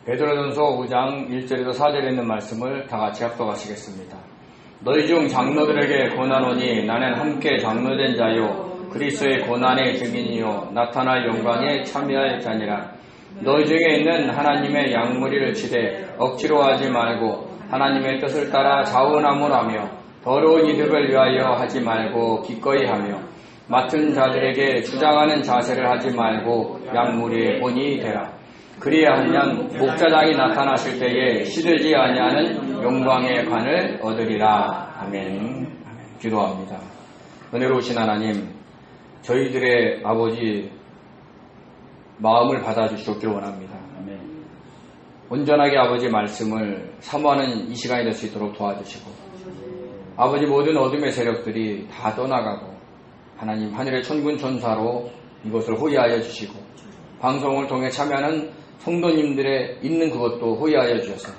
베드로전서 5장 1절에서 4절에 있는 말씀을 다 같이 합독하시겠습니다. 너희 중 장로들에게 권하노니 나는 함께 장로된 자요 그리스도의 고난의 증인이요 나타날 영광에 참여할 자니라. 너희 중에 있는 하나님의 양무리를 치되 억지로 하지 말고 하나님의 뜻을 따라 자원함을하며 더러운 이득을 위하여 하지 말고 기꺼이 하며 맡은 자들에게 주장하는 자세를 하지 말고 양무리의 본이 되라. 그리야 하면 목자장이 나타나실 때에 시들지 아니하는 영광의 관을 얻으리라. 아멘. 기도합니다. 은혜로우신 하나님, 저희들의 아버지 마음을 받아주시길 원합니다. 아멘. 온전하게 아버지 말씀을 사모하는 이 시간이 될 수 있도록 도와주시고 아버지 모든 어둠의 세력들이 다 떠나가고 하나님 하늘의 천군 천사로 이것을 호위하여 주시고 방송을 통해 참여하는 성도님들의 있는 그것도 호위하여 주셔서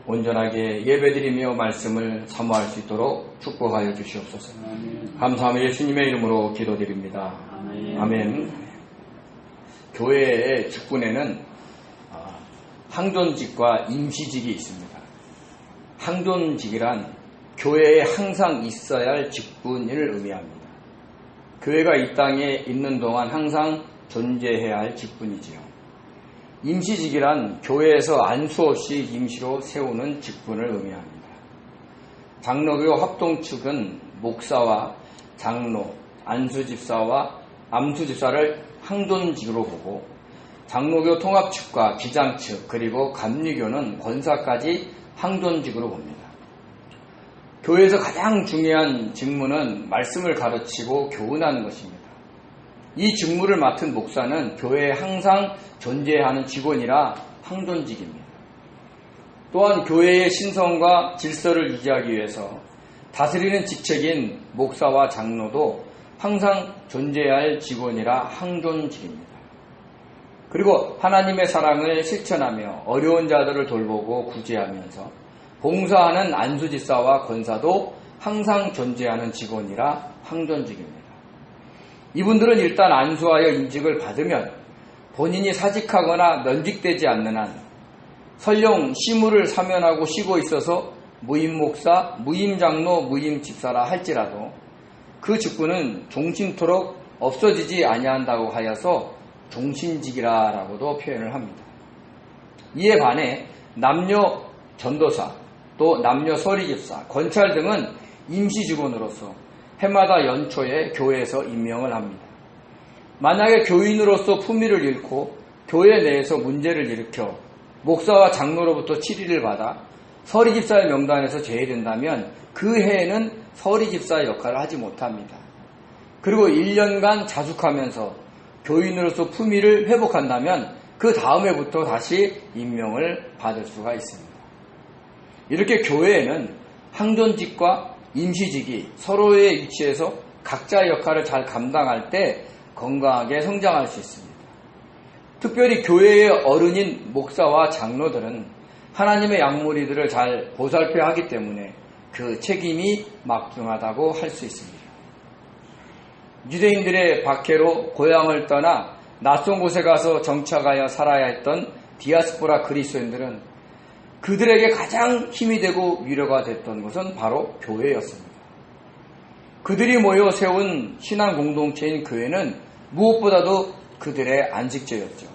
온전하게 예배드리며 말씀을 사모할 수 있도록 축복하여 주시옵소서. 감사하며 예수님의 이름으로 기도드립니다. 아멘. 교회의 직분에는 항존직과 임시직이 있습니다. 항존직이란 교회에 항상 있어야 할 직분을 의미합니다. 교회가 이 땅에 있는 동안 항상 존재해야 할 직분이지요. 임시직이란 교회에서 안수 없이 임시로 세우는 직분을 의미합니다. 장로교 합동 측은 목사와 장로, 안수집사와 암수집사를 항존직으로 보고 장로교 통합 측과 기장 측 그리고 감리교는 권사까지 항존직으로 봅니다. 교회에서 가장 중요한 직무는 말씀을 가르치고 교훈하는 것입니다. 이 직무를 맡은 목사는 교회에 항상 존재하는 직원이라 항존직입니다. 또한 교회의 신성과 질서를 유지하기 위해서 다스리는 직책인 목사와 장로도 항상 존재해야 할 직원이라 항존직입니다. 그리고 하나님의 사랑을 실천하며 어려운 자들을 돌보고 구제하면서 봉사하는 안수집사와 권사도 항상 존재하는 직원이라 항존직입니다. 이분들은 일단 안수하여 임직을 받으면 본인이 사직하거나 면직되지 않는 한 설령 시무를 사면하고 쉬고 있어서 무임목사, 무임장로, 무임집사라 할지라도 그 직분은 종신토록 없어지지 아니한다고 하여서 종신직이라고도 표현을 합니다. 이에 반해 남녀 전도사, 또 남녀 서리집사, 권찰 등은 임시직원으로서 해마다 연초에 교회에서 임명을 합니다. 만약에 교인으로서 품위를 잃고 교회 내에서 문제를 일으켜 목사와 장로로부터 치리를 받아 서리집사의 명단에서 제외된다면 그 해에는 서리집사의 역할을 하지 못합니다. 그리고 1년간 자숙하면서 교인으로서 품위를 회복한다면 그 다음 해부터 다시 임명을 받을 수가 있습니다. 이렇게 교회에는 항존직과 임시직이 서로의 위치에서 각자의 역할을 잘 감당할 때 건강하게 성장할 수 있습니다. 특별히 교회의 어른인 목사와 장로들은 하나님의 양무리들을 잘 보살펴야 하기 때문에 그 책임이 막중하다고 할 수 있습니다. 유대인들의 박해로 고향을 떠나 낯선 곳에 가서 정착하여 살아야 했던 디아스포라 그리스도인들은 그들에게 가장 힘이 되고 위로가 됐던 것은 바로 교회였습니다. 그들이 모여 세운 신앙 공동체인 교회는 무엇보다도 그들의 안식처였죠.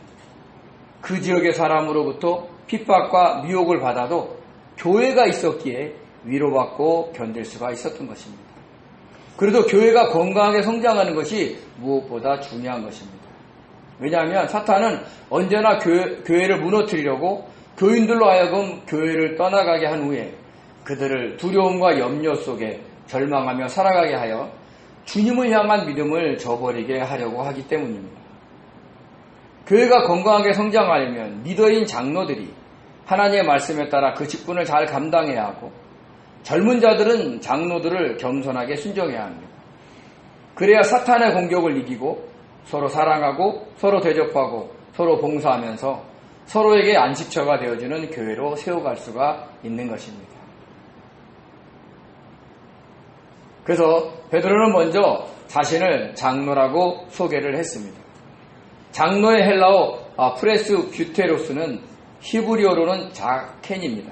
그 지역의 사람으로부터 핍박과 미혹을 받아도 교회가 있었기에 위로받고 견딜 수가 있었던 것입니다. 그래도 교회가 건강하게 성장하는 것이 무엇보다 중요한 것입니다. 왜냐하면 사탄은 언제나 교회를 무너뜨리려고 교인들로 하여금 교회를 떠나가게 한 후에 그들을 두려움과 염려 속에 절망하며 살아가게 하여 주님을 향한 믿음을 저버리게 하려고 하기 때문입니다. 교회가 건강하게 성장하려면 리더인 장로들이 하나님의 말씀에 따라 그 직분을 잘 감당해야 하고 젊은 자들은 장로들을 겸손하게 순종해야 합니다. 그래야 사탄의 공격을 이기고 서로 사랑하고 서로 대접하고 서로 봉사하면서 서로에게 안식처가 되어주는 교회로 세워갈 수가 있는 것입니다. 그래서 베드로는 먼저 자신을 장로라고 소개를 했습니다. 장로의 헬라어 프레스뷰테로스는 히브리어로는 자켄입니다.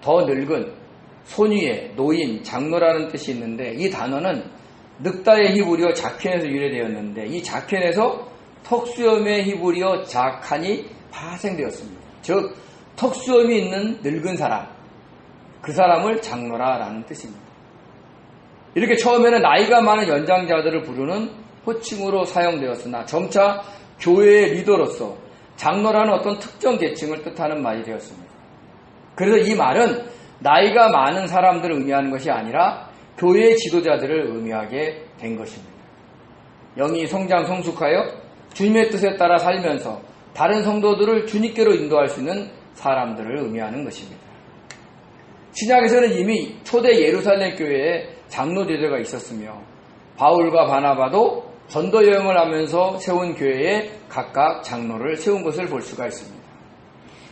더 늙은, 손위에, 노인, 장로라는 뜻이 있는데 이 단어는 늑다의 히브리어 자켄에서 유래되었는데 이 자켄에서 턱수염의 히브리어 자칸이 파생되었습니다. 즉 턱수염이 있는 늙은 사람, 그 사람을 장로라라는 뜻입니다. 이렇게 처음에는 나이가 많은 연장자들을 부르는 호칭으로 사용되었으나 점차 교회의 리더로서 장로라는 어떤 특정 계층을 뜻하는 말이 되었습니다. 그래서 이 말은 나이가 많은 사람들을 의미하는 것이 아니라 교회의 지도자들을 의미하게 된 것입니다. 영이 성장 성숙하여 주님의 뜻에 따라 살면서 다른 성도들을 주님께로 인도할 수 있는 사람들을 의미하는 것입니다. 신약에서는 이미 초대 예루살렘 교회에 장로 제도가 있었으며 바울과 바나바도 전도 여행을 하면서 세운 교회에 각각 장로를 세운 것을 볼 수가 있습니다.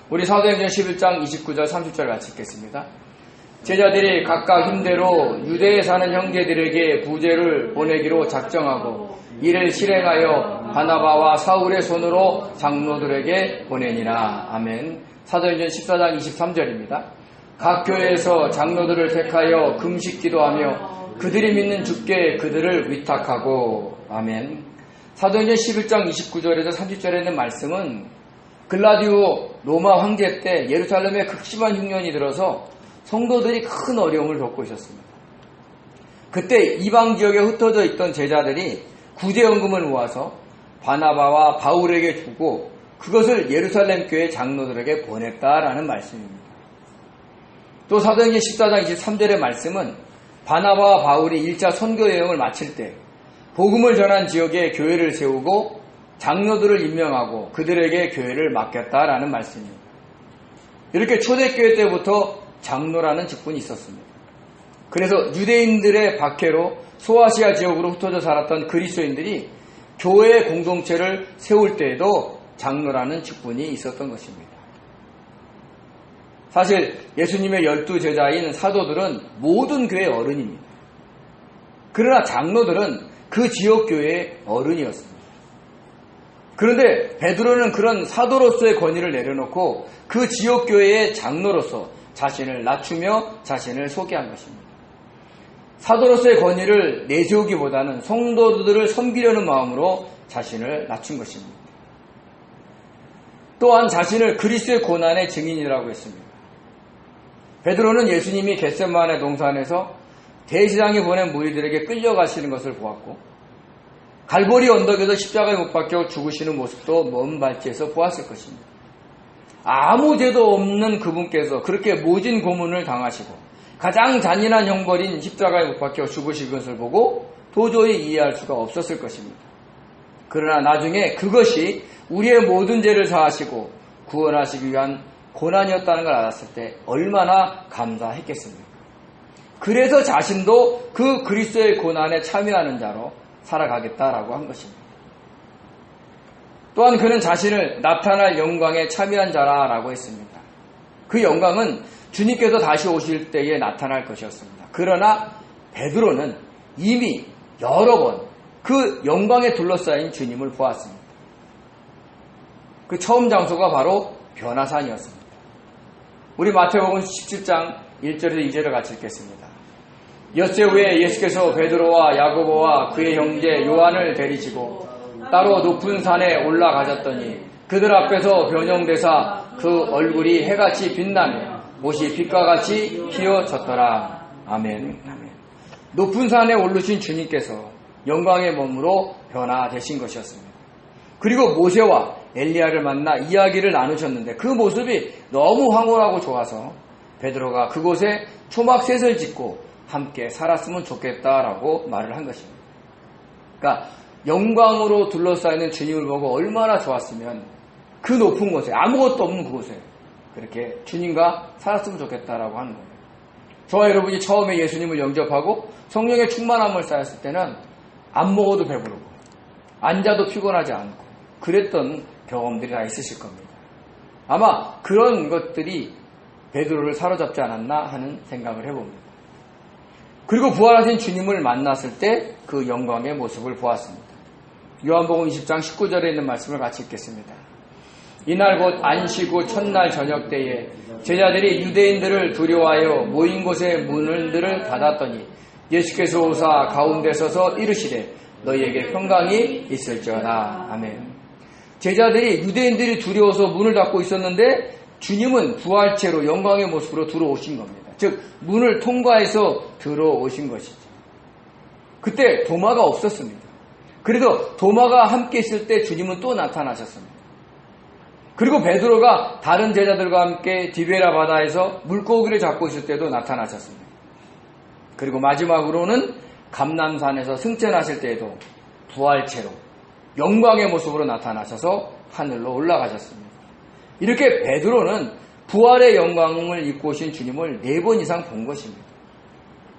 우리 사도행전 11장 29절 30절 같이 읽겠습니다. 제자들이 각각 힘대로 유대에 사는 형제들에게 부제를 보내기로 작정하고 이를 실행하여 바나바와 사울의 손으로 장로들에게 보내니라. 아멘. 사도행전 14장 23절입니다. 각 교회에서 장로들을 택하여 금식 기도하며 그들이 믿는 주께 그들을 위탁하고. 아멘. 사도행전 11장 29절에서 30절에 있는 말씀은 글라디오 로마 황제 때 예루살렘에 극심한 흉년이 들어서 성도들이 큰 어려움을 겪고 있었습니다. 그때 이방 지역에 흩어져 있던 제자들이 구제연금을 모아서 바나바와 바울에게 주고 그것을 예루살렘 교회 장로들에게 보냈다라는 말씀입니다. 또 사도행전 14장 23절의 말씀은 바나바와 바울이 1차 선교 여행을 마칠 때 복음을 전한 지역에 교회를 세우고 장로들을 임명하고 그들에게 교회를 맡겼다라는 말씀입니다. 이렇게 초대교회 때부터 장로라는 직분이 있었습니다. 그래서 유대인들의 박해로 소아시아 지역으로 흩어져 살았던 그리스도인들이 교회 공동체를 세울 때에도 장로라는 직분이 있었던 것입니다. 사실 예수님의 12제자인 사도들은 모든 교회의 어른입니다. 그러나 장로들은 그 지역 교회의 어른이었습니다. 그런데 베드로는 그런 사도로서의 권위를 내려놓고 그 지역 교회의 장로로서 자신을 낮추며 자신을 소개한 것입니다. 사도로서의 권위를 내세우기보다는 성도들을 섬기려는 마음으로 자신을 낮춘 것입니다. 또한 자신을 그리스도의 고난의 증인이라고 했습니다. 베드로는 예수님이 겟세마네 동산에서 대제사장이 보낸 무리들에게 끌려가시는 것을 보았고 갈보리 언덕에서 십자가에 못 박혀 죽으시는 모습도 먼 발치에서 보았을 것입니다. 아무 죄도 없는 그분께서 그렇게 모진 고문을 당하시고 가장 잔인한 형벌인 십자가에 못 박혀 죽으신 것을 보고 도저히 이해할 수가 없었을 것입니다. 그러나 나중에 그것이 우리의 모든 죄를 사하시고 구원하시기 위한 고난이었다는 걸 알았을 때 얼마나 감사했겠습니까? 그래서 자신도 그 그리스도의 고난에 참여하는 자로 살아가겠다라고 한 것입니다. 또한 그는 자신을 나타날 영광에 참여한 자라라고 했습니다. 그 영광은 주님께서 다시 오실 때에 나타날 것이었습니다. 그러나 베드로는 이미 여러 번 그 영광에 둘러싸인 주님을 보았습니다. 그 처음 장소가 바로 변화산이었습니다. 우리 마태복음 17장 1절에서 2절을 같이 읽겠습니다. 엿새 후에 예수께서 베드로와 야고보와 그의 형제 요한을 데리시고 따로 높은 산에 올라가셨더니 그들 앞에서 변형되사 그 얼굴이 해같이 빛나며 못이 빛과 같이 휘어졌더라. 아멘. 아멘. 높은 산에 오르신 주님께서 영광의 몸으로 변화되신 것이었습니다. 그리고 모세와 엘리야를 만나 이야기를 나누셨는데 그 모습이 너무 황홀하고 좋아서 베드로가 그곳에 초막셋을 짓고 함께 살았으면 좋겠다라고 말을 한 것입니다. 그러니까 영광으로 둘러싸이는 주님을 보고 얼마나 좋았으면 그 높은 곳에 아무것도 없는 그곳에 그렇게 주님과 살았으면 좋겠다라고 하는 거예요. 저와 여러분이 처음에 예수님을 영접하고 성령의 충만함을 쌓였을 때는 안 먹어도 배부르고 앉아도 피곤하지 않고 그랬던 경험들이 다 있으실 겁니다. 아마 그런 것들이 베드로를 사로잡지 않았나 하는 생각을 해봅니다. 그리고 부활하신 주님을 만났을 때 그 영광의 모습을 보았습니다. 요한복음 20장 19절에 있는 말씀을 같이 읽겠습니다. 이날 곧 안식 후 첫날 저녁 때에 제자들이 유대인들을 두려워하여 모인 곳에 문들을 닫았더니 예수께서 오사 가운데 서서 이르시되 너희에게 평강이 있을지어다. 아멘. 제자들이 유대인들이 두려워서 문을 닫고 있었는데 주님은 부활체로 영광의 모습으로 들어오신 겁니다. 즉 문을 통과해서 들어오신 것이죠. 그때 도마가 없었습니다. 그래서 도마가 함께 있을 때 주님은 또 나타나셨습니다. 그리고 베드로가 다른 제자들과 함께 디베라 바다에서 물고기를 잡고 있을 때도 나타나셨습니다. 그리고 마지막으로는 감람산에서 승천하실 때에도 부활체로 영광의 모습으로 나타나셔서 하늘로 올라가셨습니다. 이렇게 베드로는 부활의 영광을 입고 오신 주님을 4번 이상 본 것입니다.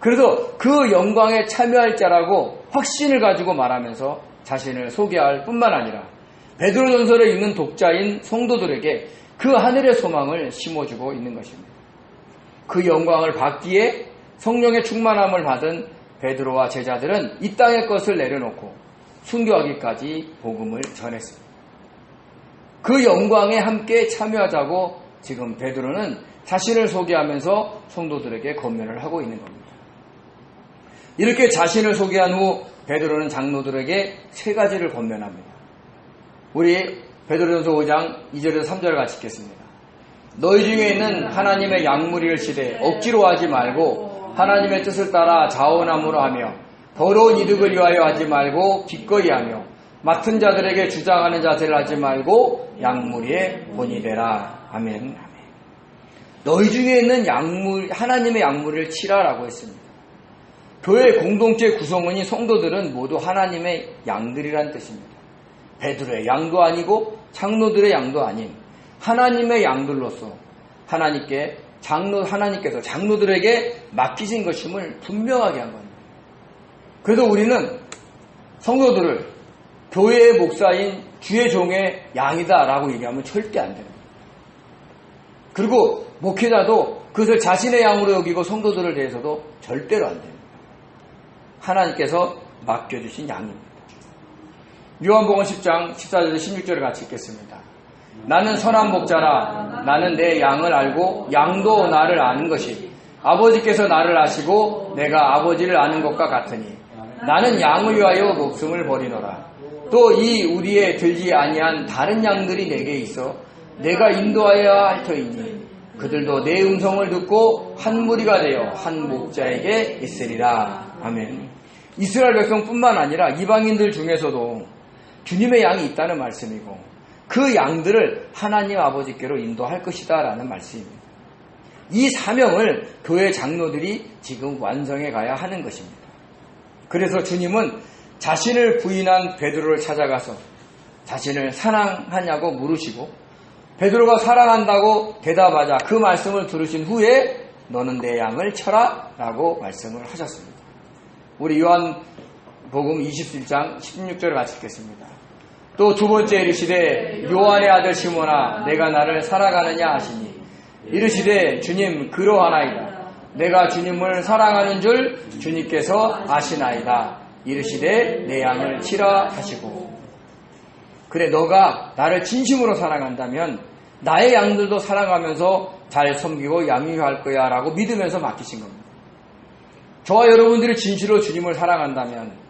그래서 그 영광에 참여할 자라고 확신을 가지고 말하면서 자신을 소개할 뿐만 아니라 베드로전서를 읽는 독자인 성도들에게 그 하늘의 소망을 심어주고 있는 것입니다. 그 영광을 받기에 성령의 충만함을 받은 베드로와 제자들은 이 땅의 것을 내려놓고 순교하기까지 복음을 전했습니다. 그 영광에 함께 참여하자고 지금 베드로는 자신을 소개하면서 성도들에게 권면을 하고 있는 겁니다. 이렇게 자신을 소개한 후 베드로는 장로들에게 3가지를 권면합니다. 우리 베드로전서 5장 2절에서 3절을 같이 읽겠습니다. 너희 중에 있는 하나님의 양무리를 시되 억지로 하지 말고 하나님의 뜻을 따라 자원함으로 하며 더러운 이득을 위하여 하지 말고 기꺼이 하며 맡은 자들에게 주장하는 자세를 하지 말고 양무리의 본이 되라. 아멘. 너희 중에 있는 하나님의 양무리를 치라라고 했습니다. 교회 공동체 구성원인 성도들은 모두 하나님의 양들이란 뜻입니다. 베드로의 양도 아니고 장로들의 양도 아닌 하나님의 양들로서 하나님께서 장로들에게 맡기신 것임을 분명하게 한 겁니다. 그래서 우리는 성도들을 교회의 목사인 주의 종의 양이다라고 얘기하면 절대 안 됩니다. 그리고 목회자도 그것을 자신의 양으로 여기고 성도들을 대해서도 절대로 안 됩니다. 하나님께서 맡겨주신 양입니다. 요한복음 10장 14절에서 16절을 같이 읽겠습니다. 나는 선한 목자라. 나는 내 양을 알고 양도 나를 아는 것이 아버지께서 나를 아시고 내가 아버지를 아는 것과 같으니 나는 양을 위하여 목숨을 버리노라. 또 이 우리에 들지 아니한 다른 양들이 내게 있어 내가 인도하여야 할 터이니 그들도 내 음성을 듣고 한 무리가 되어 한 목자에게 있으리라. 아멘. 이스라엘 백성뿐만 아니라 이방인들 중에서도 주님의 양이 있다는 말씀이고 그 양들을 하나님 아버지께로 인도할 것이다 라는 말씀입니다. 이 사명을 교회 장로들이 지금 완성해 가야 하는 것입니다. 그래서 주님은 자신을 부인한 베드로를 찾아가서 자신을 사랑하냐고 물으시고 베드로가 사랑한다고 대답하자 그 말씀을 들으신 후에 너는 내 양을 쳐라 라고 말씀을 하셨습니다. 우리 요한복음 27장 16절을 같이 읽겠습니다. 또 두 번째 이르시되 요한의 아들 시몬아 내가 나를 사랑하느냐 하시니 이르시되 주님 그러하나이다. 내가 주님을 사랑하는 줄 주님께서 아시나이다. 이르시되 내 양을 치라 하시고 그래 너가 나를 진심으로 사랑한다면 나의 양들도 사랑하면서 잘 섬기고 양육할 거야 라고 믿으면서 맡기신 겁니다. 저와 여러분들이 진실로 주님을 사랑한다면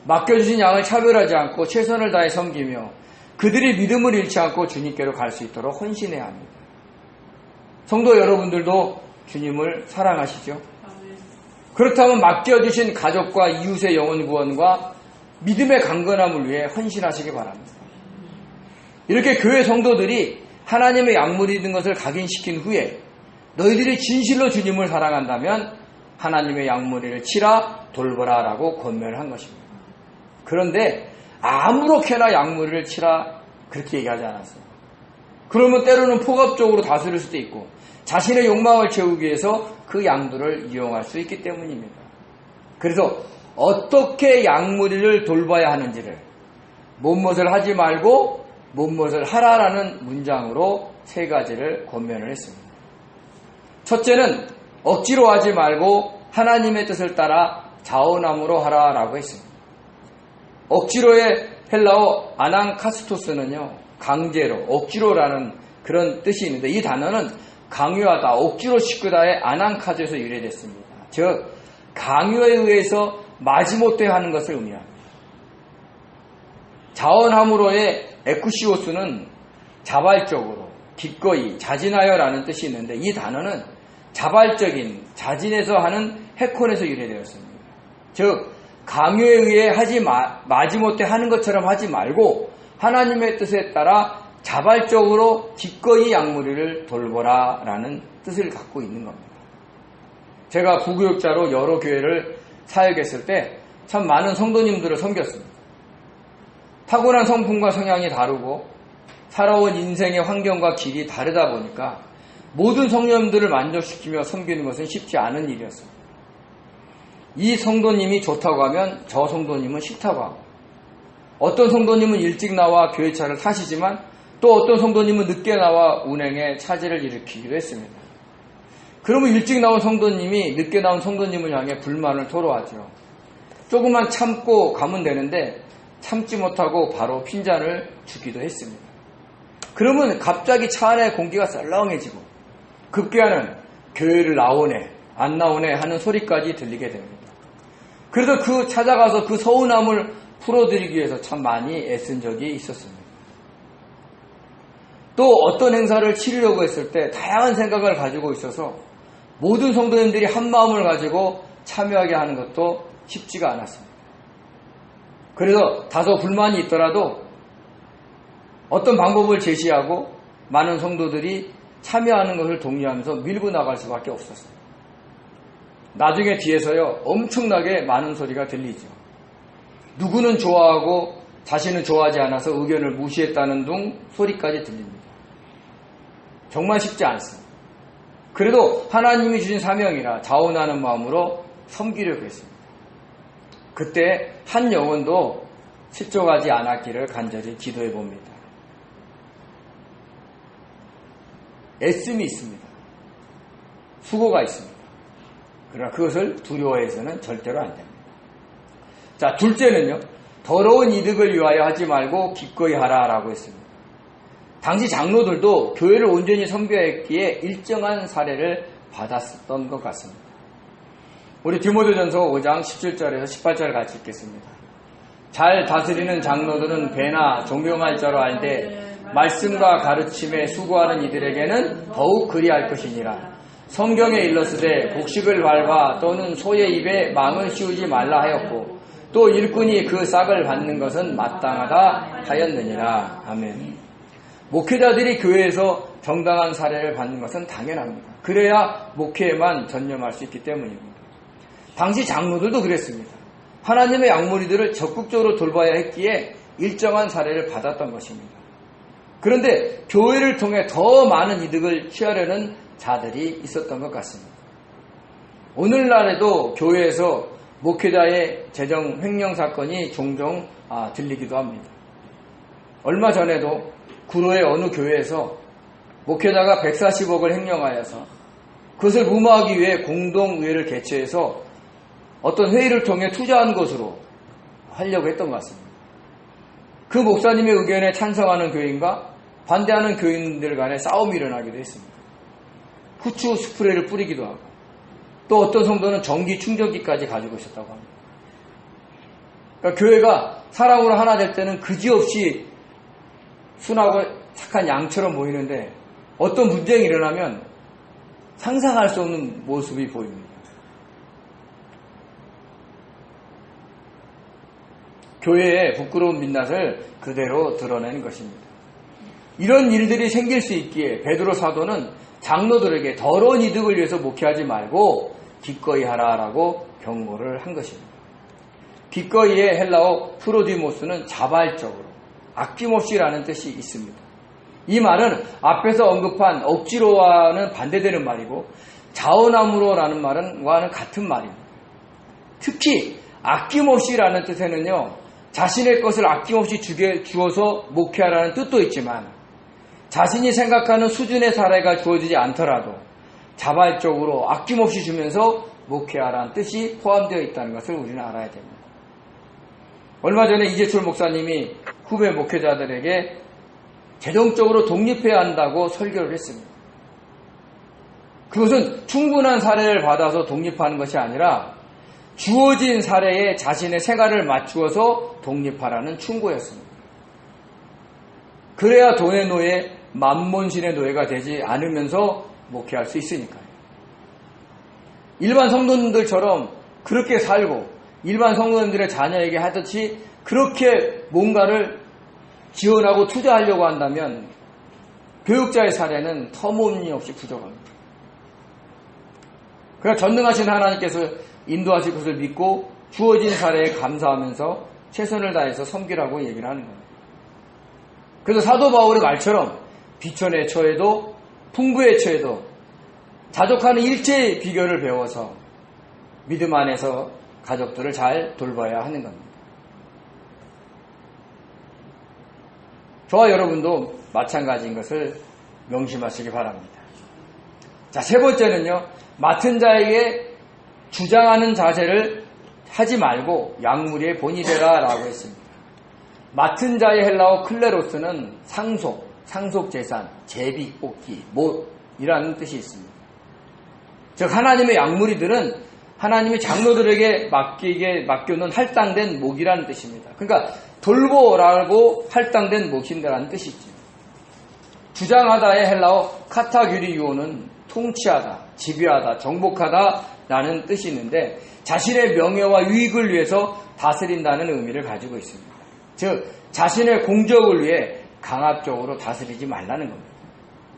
맡겨주신 양을 차별하지 않고 최선을 다해 섬기며 그들이 믿음을 잃지 않고 주님께로 갈 수 있도록 헌신해야 합니다. 성도 여러분들도 주님을 사랑하시죠? 그렇다면 맡겨주신 가족과 이웃의 영혼 구원과 믿음의 강건함을 위해 헌신하시기 바랍니다. 이렇게 교회 성도들이 하나님의 약물이 된 것을 각인시킨 후에 너희들이 진실로 주님을 사랑한다면 하나님의 약물이를 치라 돌보라 라고 권면을 한 것입니다. 그런데 아무렇게나 약물이를 치라 그렇게 얘기하지 않았어요. 그러면 때로는 포괄적으로 다스릴 수도 있고 자신의 욕망을 채우기 위해서 그 양들을 이용할 수 있기 때문입니다. 그래서 어떻게 양무리를 돌봐야 하는지를 못못을 하지 말고 못못을 하라라는 문장으로 3가지를 권면을 했습니다. 첫째는 억지로 하지 말고 하나님의 뜻을 따라 자원함으로 하라라고 했습니다. 억지로의 헬라어 아낭카스토스는요 강제로, 억지로라는 그런 뜻이 있는데 이 단어는 강요하다, 억지로 시키다의 아난카즈에서 유래됐습니다. 즉 강요에 의해서 마지못해 하는 것을 의미합니다. 자원함으로의 에쿠시오스는 자발적으로, 기꺼이, 자진하여라는 뜻이 있는데 이 단어는 자발적인, 자진해서 하는 헤콘에서 유래되었습니다. 즉 강요에 의해 마지못해 하는 것처럼 하지 말고 하나님의 뜻에 따라 자발적으로 기꺼이 양무리를 돌보라 라는 뜻을 갖고 있는 겁니다. 제가 부교육자로 여러 교회를 사역했을 때 참 많은 성도님들을 섬겼습니다. 타고난 성품과 성향이 다르고 살아온 인생의 환경과 길이 다르다 보니까 모든 성도님들을 만족시키며 섬기는 것은 쉽지 않은 일이었습니다. 이 성도님이 좋다고 하면 저 성도님은 싫다고 하고, 어떤 성도님은 일찍 나와 교회차를 타시지만 또 어떤 성도님은 늦게 나와 운행에 차질을 일으키기도 했습니다. 그러면 일찍 나온 성도님이 늦게 나온 성도님을 향해 불만을 토로하죠. 조금만 참고 가면 되는데 참지 못하고 바로 핀잔을 주기도 했습니다. 그러면 갑자기 차 안에 공기가 썰렁해지고 급기야는 교회를 나오네 안 나오네 하는 소리까지 들리게 됩니다. 그래서 찾아가서 그 서운함을 풀어드리기 위해서 참 많이 애쓴 적이 있었습니다. 또 어떤 행사를 치르려고 했을 때 다양한 생각을 가지고 있어서 모든 성도님들이 한 마음을 가지고 참여하게 하는 것도 쉽지가 않았습니다. 그래서 다소 불만이 있더라도 어떤 방법을 제시하고 많은 성도들이 참여하는 것을 독려하면서 밀고 나갈 수밖에 없었어요. 나중에 뒤에서요 엄청나게 많은 소리가 들리죠. 누구는 좋아하고 자신은 좋아하지 않아서 의견을 무시했다는 등 소리까지 들립니다. 정말 쉽지 않습니다. 그래도 하나님이 주신 사명이라 자원하는 마음으로 섬기려고 했습니다. 그때 한 영혼도 실족하지 않았기를 간절히 기도해 봅니다. 애씀이 있습니다. 수고가 있습니다. 그러나 그것을 두려워해서는 절대로 안 됩니다. 자, 둘째는요. 더러운 이득을 위하여 하지 말고 기꺼이 하라라고 했습니다. 당시 장로들도 교회를 온전히 섬겨야 했기에 일정한 사례를 받았었던 것 같습니다. 우리 디모데전서 5장 17절에서 18절 같이 읽겠습니다. 잘 다스리는 장로들은 배나 존경할 자로 알되 말씀과 가르침에 수고하는 이들에게는 더욱 그리할 것이니라. 성경에 일렀으되 곡식을 밟아 또는 소의 입에 망을 씌우지 말라 하였고 또 일꾼이 그 싹을 받는 것은 마땅하다 하였느니라. 아멘. 목회자들이 교회에서 정당한 사례를 받는 것은 당연합니다. 그래야 목회에만 전념할 수 있기 때문입니다. 당시 장로들도 그랬습니다. 하나님의 양무리들을 적극적으로 돌봐야 했기에 일정한 사례를 받았던 것입니다. 그런데 교회를 통해 더 많은 이득을 취하려는 자들이 있었던 것 같습니다. 오늘날에도 교회에서 목회자의 재정 횡령 사건이 종종 들리기도 합니다. 얼마 전에도 구로의 어느 교회에서 목회자가 140억을 횡령하여서 그것을 무마하기 위해 공동의회를 개최해서 어떤 회의를 통해 투자한 것으로 하려고 했던 것 같습니다. 그 목사님의 의견에 찬성하는 교인과 반대하는 교인들 간에 싸움이 일어나기도 했습니다. 후추 스프레이를 뿌리기도 하고 또 어떤 성도는 전기 충전기까지 가지고 있었다고 합니다. 그러니까 교회가 사랑으로 하나 될 때는 그지없이 순하고 착한 양처럼 보이는데 어떤 분쟁이 일어나면 상상할 수 없는 모습이 보입니다. 교회의 부끄러운 민낯을 그대로 드러내는 것입니다. 이런 일들이 생길 수 있기에 베드로 사도는 장로들에게 더러운 이득을 위해서 목회하지 말고 기꺼이 하라라고 경고를 한 것입니다. 기꺼이의 헬라어 프로디모스는 자발적으로, 아낌없이라는 뜻이 있습니다. 이 말은 앞에서 언급한 억지로와는 반대되는 말이고 자원함으로라는 말과는 같은 말입니다. 특히 아낌없이라는 뜻에는요, 자신의 것을 아낌없이 주어서 목회하라는 뜻도 있지만 자신이 생각하는 수준의 사례가 주어지지 않더라도 자발적으로 아낌없이 주면서 목회하라는 뜻이 포함되어 있다는 것을 우리는 알아야 됩니다. 얼마 전에 이재철 목사님이 후배 목회자들에게 재정적으로 독립해야 한다고 설교를 했습니다. 그것은 충분한 사례를 받아서 독립하는 것이 아니라 주어진 사례에 자신의 생활을 맞추어서 독립하라는 충고였습니다. 그래야 돈의 노예, 만몬신의 노예가 되지 않으면서 목회할 수 있으니까요. 일반 성도님들처럼 그렇게 살고 일반 성도님들의 자녀에게 하듯이 그렇게 뭔가를 지원하고 투자하려고 한다면 교육자의 사례는 터무니없이 부족합니다. 그러나 전능하신 하나님께서 인도하실 것을 믿고 주어진 사례에 감사하면서 최선을 다해서 섬기라고 얘기를 하는 겁니다. 그래서 사도 바울의 말처럼 비천에 처해도 풍부에 처해도 자족하는 일체의 비결을 배워서 믿음 안에서 가족들을 잘 돌봐야 하는 겁니다. 저와 여러분도 마찬가지인 것을 명심하시기 바랍니다. 자, 세 번째는요, 맡은 자에게 주장하는 자세를 하지 말고 약물의 본이 되라 라고 했습니다. 맡은 자의 헬라어 클레로스는 상속재산, 제비뽑기, 못이라는 뜻이 있습니다. 즉 하나님의 약물이들은 하나님이 장로들에게 맡겨놓은 할당된 목이라는 뜻입니다. 그러니까 돌보라고 할당된 목인다라는 뜻이죠. 주장하다의 헬라어 카타규리오는 통치하다, 지배하다, 정복하다라는 뜻이 있는데 자신의 명예와 유익을 위해서 다스린다는 의미를 가지고 있습니다. 즉 자신의 공적을 위해 강압적으로 다스리지 말라는 겁니다.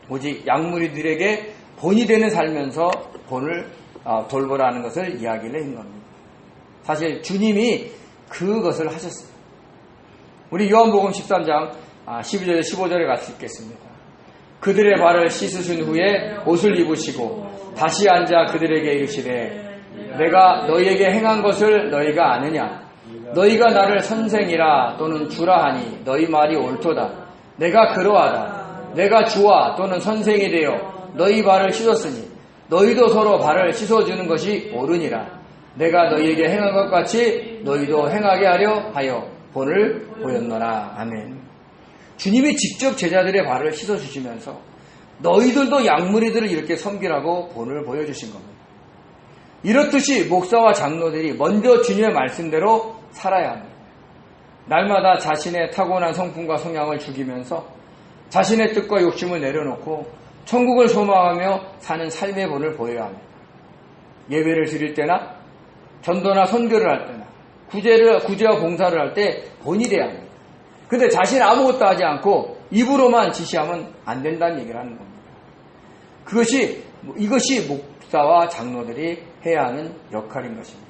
오직 약물이들에게 본이 되는 살면서 본을 돌보라는 것을 이야기를 한 겁니다. 사실 주님이 그것을 하셨습니다. 우리 요한복음 13장 12절에 15절에 같이 읽겠습니다. 그들의 발을 씻으신 후에 옷을 입으시고 다시 앉아 그들에게 이르시되 내가 너희에게 행한 것을 너희가 아느냐? 너희가 나를 선생이라 또는 주라 하니 너희 말이 옳도다. 내가 그러하다. 내가 주와 또는 선생이 되어 너희 발을 씻었으니 너희도 서로 발을 씻어주는 것이 옳으니라. 내가 너희에게 행한 것 같이 너희도 행하게 하려 하여 본을 보였노라. 아멘. 주님이 직접 제자들의 발을 씻어주시면서 너희들도 약물이들을 이렇게 섬기라고 본을 보여주신 겁니다. 이렇듯이 목사와 장로들이 먼저 주님의 말씀대로 살아야 합니다. 날마다 자신의 타고난 성품과 성향을 죽이면서 자신의 뜻과 욕심을 내려놓고 천국을 소망하며 사는 삶의 본을 보여야 합니다. 예배를 드릴 때나 전도나 선교를 할 때나 구제와 봉사를 할 때 본이 돼야 합니다. 근데 자신 아무것도 하지 않고 입으로만 지시하면 안 된다는 얘기를 하는 겁니다. 이것이 목사와 장로들이 해야 하는 역할인 것입니다.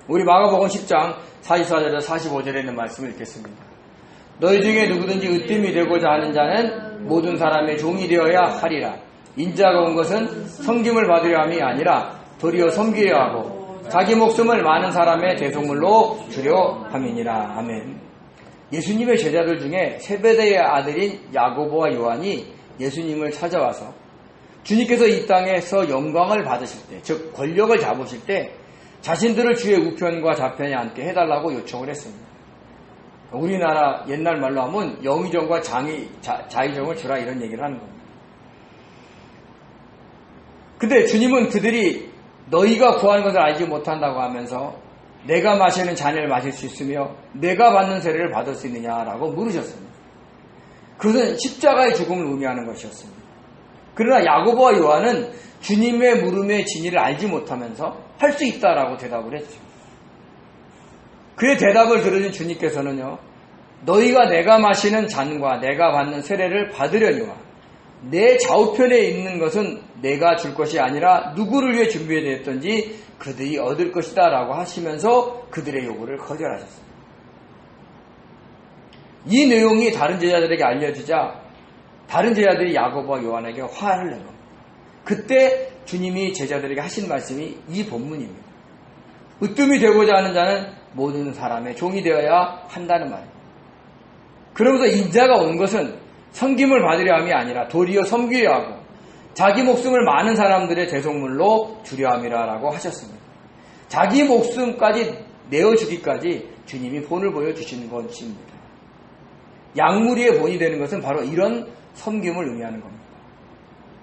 우리 마가복음 10장 44절에서 45절에 있는 말씀을 읽겠습니다. 너희 중에 누구든지 으뜸이 되고자 하는 자는 모든 사람의 종이 되어야 하리라. 인자가 온 것은 섬김을 받으려 함이 아니라 도리어 섬기려 하고 자기 목숨을 많은 사람의 대속물로 주려 함이니라. 아멘. 예수님의 제자들 중에 세베대의 아들인 야고보와 요한이 예수님을 찾아와서 주님께서 이 땅에서 영광을 받으실 때, 즉 권력을 잡으실 때 자신들을 주의 우편과 좌편에 앉게 해달라고 요청을 했습니다. 우리나라 옛날 말로 하면 영의정과 자의정을 주라 이런 얘기를 하는 겁니다. 근데 주님은 그들이 너희가 구하는 것을 알지 못한다고 하면서 내가 마시는 잔을 마실 수 있으며 내가 받는 세례를 받을 수 있느냐라고 물으셨습니다. 그것은 십자가의 죽음을 의미하는 것이었습니다. 그러나 야고보와 요한은 주님의 물음의 진리를 알지 못하면서 할 수 있다라고 대답을 했죠. 그의 대답을 들으신 주님께서는요, 너희가 내가 마시는 잔과 내가 받는 세례를 받으려니와 내 좌우편에 있는 것은 내가 줄 것이 아니라 누구를 위해 준비되었던지 그들이 얻을 것이다 라고 하시면서 그들의 요구를 거절하셨습니다. 이 내용이 다른 제자들에게 알려지자 다른 제자들이 야고보와 요한에게 화를 낸 겁니다. 그때 주님이 제자들에게 하신 말씀이 이 본문입니다. 으뜸이 되고자 하는 자는 모든 사람의 종이 되어야 한다는 말입니다. 그러면서 인자가 온 것은 섬김을 받으려 함이 아니라 도리어 섬기려 하고 자기 목숨을 많은 사람들의 대속물로 주려 함이라고 하셨습니다. 자기 목숨까지 내어주기까지 주님이 본을 보여주시는 것입니다. 양무리의 본이 되는 것은 바로 이런 섬김을 의미하는 겁니다.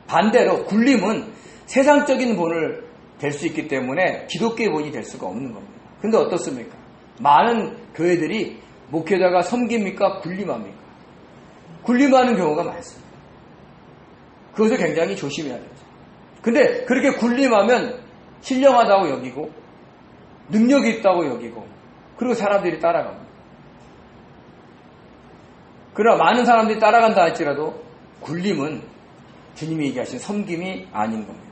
반대로 굴림은 세상적인 본을 될 수 있기 때문에 기독교의 본이 될 수가 없는 겁니다. 근데 어떻습니까? 많은 교회들이 목회자가 섬깁니까? 굴림합니까? 굴림하는 경우가 많습니다. 그것을 굉장히 조심해야 되죠. 근데 그렇게 굴림하면 신령하다고 여기고 능력이 있다고 여기고 그리고 사람들이 따라갑니다. 그러나 많은 사람들이 따라간다 할지라도 굴림은 주님이 얘기하신 섬김이 아닌 겁니다.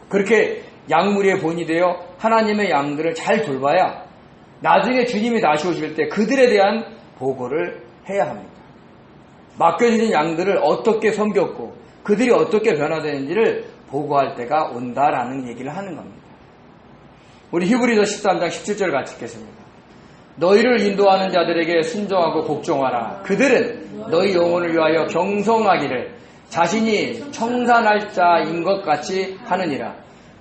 그렇게 양무리의 본이 되어 하나님의 양들을 잘 돌봐야 나중에 주님이 다시 오실 때 그들에 대한 보고를 해야 합니다. 맡겨진 양들을 어떻게 섬겼고 그들이 어떻게 변화되는지를 보고할 때가 온다라는 얘기를 하는 겁니다. 우리 히브리서 13장 17절 같이 읽겠습니다. 너희를 인도하는 자들에게 순종하고 복종하라. 그들은 너희 영혼을 위하여 경성하기를 자신이 청산할 자인 것 같이 하느니라.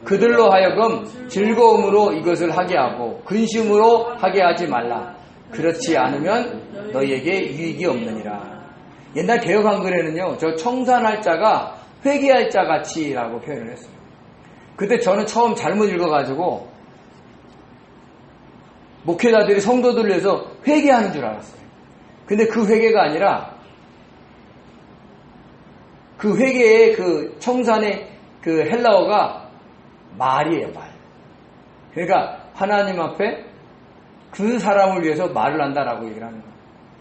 그들로 하여금 즐거움으로 이것을 하게 하고 근심으로 하게 하지 말라. 그렇지 않으면 너희에게 유익이 없느니라. 옛날 개역 한글에는요, 저 청산할 자가 회개할 자 같이라고 표현을 했어요. 그때 저는 처음 잘못 읽어가지고 목회자들이 성도들을 위해서 회개하는 줄 알았어요. 근데 그 회개가 아니라 그 회개의 그 청산의 그 헬라어가 말이에요, 말. 그러니까 하나님 앞에 그 사람을 위해서 말을 한다라고 얘기를 하는 거예요.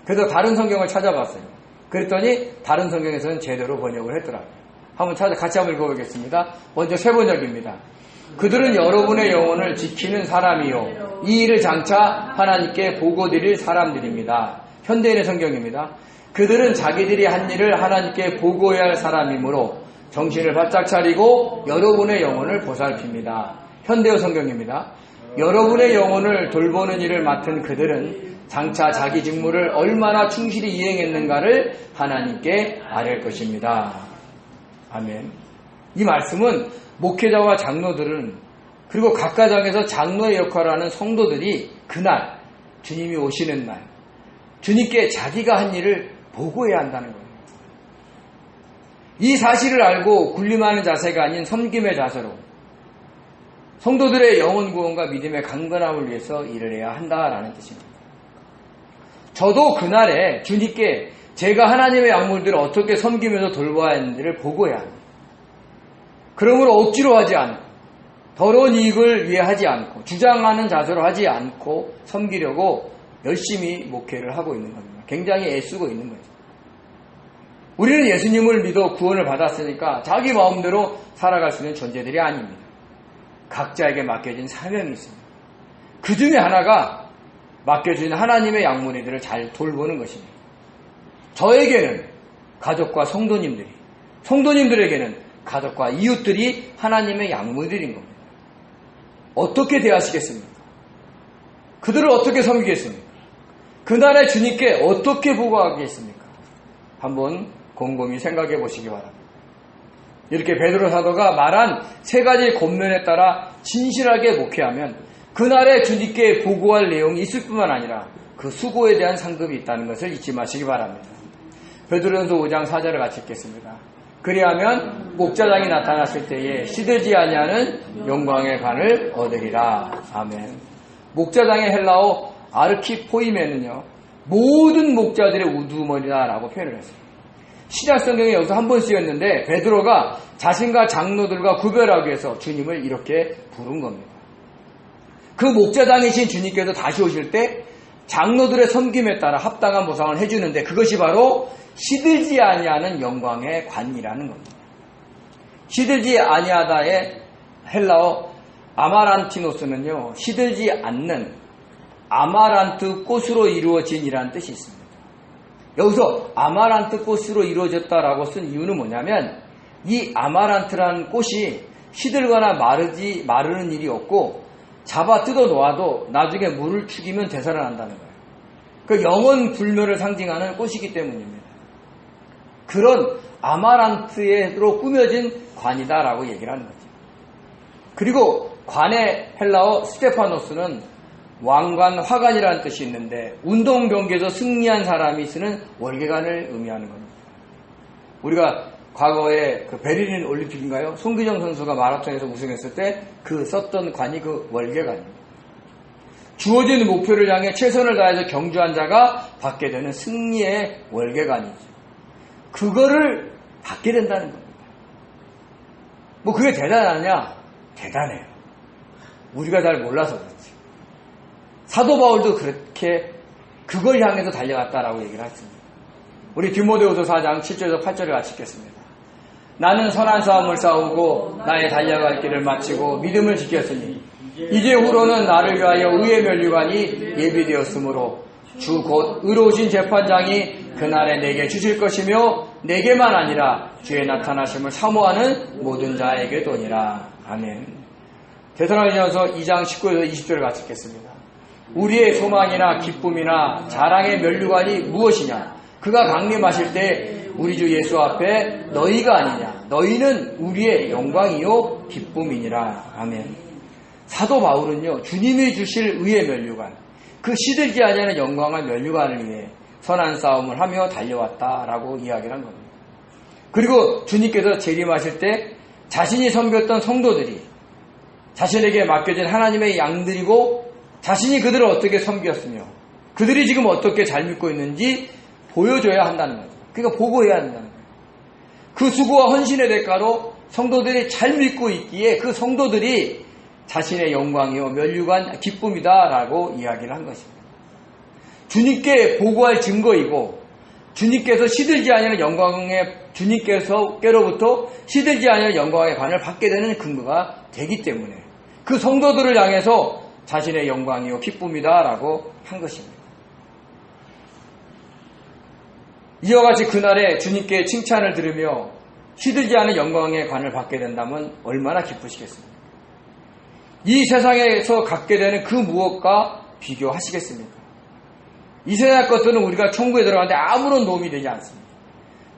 그래서 다른 성경을 찾아봤어요. 그랬더니 다른 성경에서는 제대로 번역을 했더라고요. 같이 한번 읽어보겠습니다. 먼저 세 번역입니다. 그들은 여러분의 영혼을 지키는 사람이요 이 일을 장차 하나님께 보고드릴 사람들입니다. 현대인의 성경입니다. 그들은 자기들이 한 일을 하나님께 보고해야 할 사람이므로 정신을 바짝 차리고 여러분의 영혼을 보살핍니다. 현대어 성경입니다. 여러분의 영혼을 돌보는 일을 맡은 그들은 장차 자기 직무를 얼마나 충실히 이행했는가를 하나님께 아뢰 것입니다. 아멘. 이 말씀은 목회자와 장로들은 그리고 각 가정에서 장로의 역할을 하는 성도들이 그날 주님이 오시는 날 주님께 자기가 한 일을 보고해야 한다는 거예요. 이 사실을 알고 군림하는 자세가 아닌 섬김의 자세로 성도들의 영혼 구원과 믿음의 강건함을 위해서 일을 해야 한다라는 뜻입니다. 저도 그날에 주님께 제가 하나님의 약물들을 어떻게 섬기면서 돌봐야 하는지를 보고해야 합니다. 그러므로 억지로 하지 않고 더러운 이익을 위해 하지 않고 주장하는 자세로 하지 않고 섬기려고 열심히 목회를 하고 있는 겁니다. 굉장히 애쓰고 있는 거죠. 우리는 예수님을 믿어 구원을 받았으니까 자기 마음대로 살아갈 수 있는 존재들이 아닙니다. 각자에게 맡겨진 사명이 있습니다. 그 중에 하나가 맡겨진 하나님의 양무리들을 잘 돌보는 것입니다. 저에게는 가족과 성도님들이, 성도님들에게는 가족과 이웃들이 하나님의 양무리들인 겁니다. 어떻게 대하시겠습니까? 그들을 어떻게 섬기겠습니까? 그날의 주님께 어떻게 보고하겠습니까? 한번 곰곰이 생각해 보시기 바랍니다. 이렇게 베드로 사도가 말한 세 가지 권면에 따라 진실하게 목회하면 그날의 주님께 보고할 내용이 있을 뿐만 아니라 그 수고에 대한 상급이 있다는 것을 잊지 마시기 바랍니다. 베드로전서 5장 4절을 같이 읽겠습니다. 그리하면 목자장이 나타났을 때에 시들지 아니하는 영광의 관을 얻으리라. 아멘. 목자장의 헬라어 아르키포이메는요, 모든 목자들의 우두머리다라고 표현을 했어요. 신약성경에 여기서 한 번 쓰였는데 베드로가 자신과 장로들과 구별하기 위해서 주님을 이렇게 부른 겁니다. 그 목자장이신 주님께서 다시 오실 때 장로들의 섬김에 따라 합당한 보상을 해주는데 그것이 바로 시들지 아니하는 영광의 관이라는 겁니다. 시들지 아니하다의 헬라어 아마란티노스는요, 시들지 않는 아마란트 꽃으로 이루어진이라는 뜻이 있습니다. 여기서 아마란트 꽃으로 이루어졌다라고 쓴 이유는 뭐냐면 이 아마란트라는 꽃이 시들거나 마르는 일이 없고 잡아 뜯어 놓아도 나중에 물을 죽이면 되살아난다는 거예요. 그 영원 불멸을 상징하는 꽃이기 때문입니다. 그런 아마란트로 꾸며진 관이다라고 얘기를 하는 거죠. 그리고 관의 헬라어 스테파노스는 왕관, 화관이라는 뜻이 있는데 운동 경기에서 승리한 사람이 쓰는 월계관을 의미하는 겁니다. 우리가 과거에 그 베를린 올림픽인가요? 송기정 선수가 마라톤에서 우승했을 때 그 썼던 관이 그 월계관입니다. 주어진 목표를 향해 최선을 다해서 경주한 자가 받게 되는 승리의 월계관이죠. 그거를 받게 된다는 겁니다. 뭐 그게 대단하냐? 대단해요. 우리가 잘 몰라서 그렇지. 사도 바울도 그렇게 그걸 향해서 달려갔다라고 얘기를 했습니다. 우리 디모데후서 4장 7절에서 8절을 같이 읽겠습니다. 나는 선한 싸움을 싸우고 나의 달려갈 길을 마치고 믿음을 지켰으니 이제 후로는 나를 위하여 의의 면류관이 예비되었으므로 주 곧 의로우신 재판장이 그날에 내게 주실 것이며 내게만 아니라 주의 나타나심을 사모하는 모든 자에게도니라. 아멘. 데살로니가전서 2장 19에서 20절을 같이 읽겠습니다. 우리의 소망이나 기쁨이나 자랑의 면류관이 무엇이냐? 그가 강림하실 때 우리 주 예수 앞에 너희가 아니냐? 너희는 우리의 영광이요 기쁨이니라. 아멘. 사도 바울은요, 주님이 주실 의의 면류관, 그 시들지 아니하는 영광의 면류관을 위해 선한 싸움을 하며 달려왔다라고 이야기를 한 겁니다. 그리고 주님께서 재림하실 때 자신이 섬겼던 성도들이 자신에게 맡겨진 하나님의 양들이고 자신이 그들을 어떻게 섬겼으며 그들이 지금 어떻게 잘 믿고 있는지 보여줘야 한다는 거죠. 그러니까 보고해야 한다는 거예요. 그 수고와 헌신의 대가로 성도들이 잘 믿고 있기에 그 성도들이 자신의 영광이요 면류관 기쁨이다라고 이야기를 한 것입니다. 주님께 보고할 증거이고 주님께서 시들지 아니하는 영광의 주님께로부터 시들지 아니하는 영광의 관을 받게 되는 근거가 되기 때문에 그 성도들을 향해서 자신의 영광이요 기쁨이다라고 한 것입니다. 이와 같이 그날에 주님께 칭찬을 들으며 시들지 않은 영광의 관을 받게 된다면 얼마나 기쁘시겠습니까? 이 세상에서 갖게 되는 그 무엇과 비교하시겠습니까? 이 세상 것들은 우리가 천국에 들어가는데 아무런 도움이 되지 않습니다.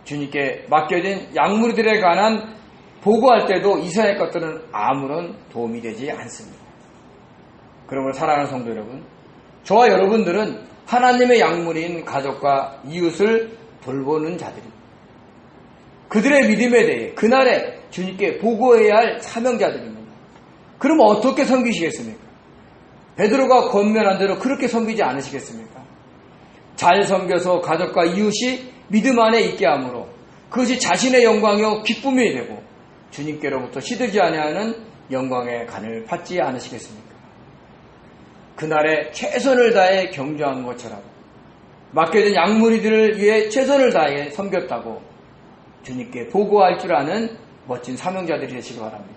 주님께 맡겨진 양무리들에 관한 보고할 때도 이 세상의 것들은 아무런 도움이 되지 않습니다. 그러므로 사랑하는 성도 여러분, 저와 여러분들은 하나님의 양무리인 가족과 이웃을 돌보는 자들입니다. 그들의 믿음에 대해 그날에 주님께 보고해야 할 사명자들입니다. 그럼 어떻게 섬기시겠습니까? 베드로가 권면한 대로 그렇게 섬기지 않으시겠습니까? 잘 섬겨서 가족과 이웃이 믿음 안에 있게 하므로 그것이 자신의 영광이요 기쁨이 되고 주님께로부터 시들지 아니하는 영광의 간을 받지 않으시겠습니까? 그날에 최선을 다해 경주한 것처럼 맡겨진 양무리들을 위해 최선을 다해 섬겼다고 주님께 보고할 줄 아는 멋진 사명자들이 되시기 바랍니다.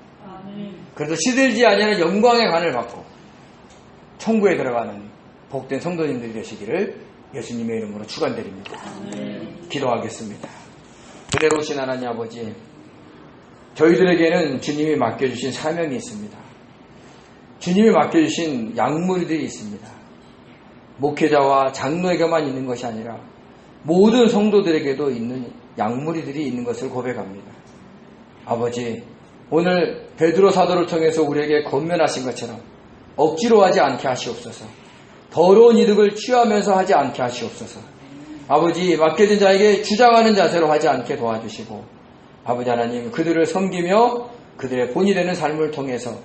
그래서 시들지 아니하는 영광의 간을 받고 천국에 들어가는 복된 성도님들이 되시기를 예수님의 이름으로 축원드립니다. 기도하겠습니다. 은혜로우신 하나님 아버지, 저희들에게는 주님이 맡겨주신 사명이 있습니다. 주님이 맡겨주신 양무리들이 있습니다. 목회자와 장로에게만 있는 것이 아니라 모든 성도들에게도 있는 양무리들이 있는 것을 고백합니다. 아버지, 오늘 베드로 사도를 통해서 우리에게 권면하신 것처럼 억지로 하지 않게 하시옵소서. 더러운 이득을 취하면서 하지 않게 하시옵소서. 아버지, 맡겨진 자에게 주장하는 자세로 하지 않게 도와주시고 아버지 하나님, 그들을 섬기며 그들의 본이 되는 삶을 통해서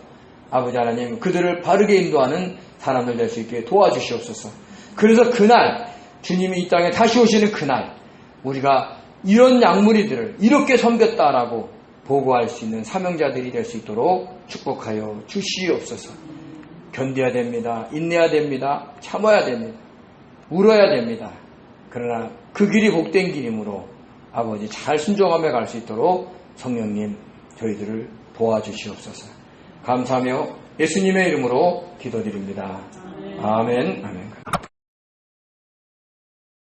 아버지 하나님, 그들을 바르게 인도하는 사람들 될 수 있게 도와주시옵소서. 그래서 그날 주님이 이 땅에 다시 오시는 그날 우리가 이런 양무리들을 이렇게 섬겼다라고 보고할 수 있는 사명자들이 될 수 있도록 축복하여 주시옵소서. 견뎌야 됩니다. 인내해야 됩니다. 참아야 됩니다. 울어야 됩니다. 그러나 그 길이 복된 길이므로 아버지 잘 순종하며 갈 수 있도록 성령님 저희들을 도와주시옵소서. 감사하며 예수님의 이름으로 기도드립니다. 아멘. 아멘.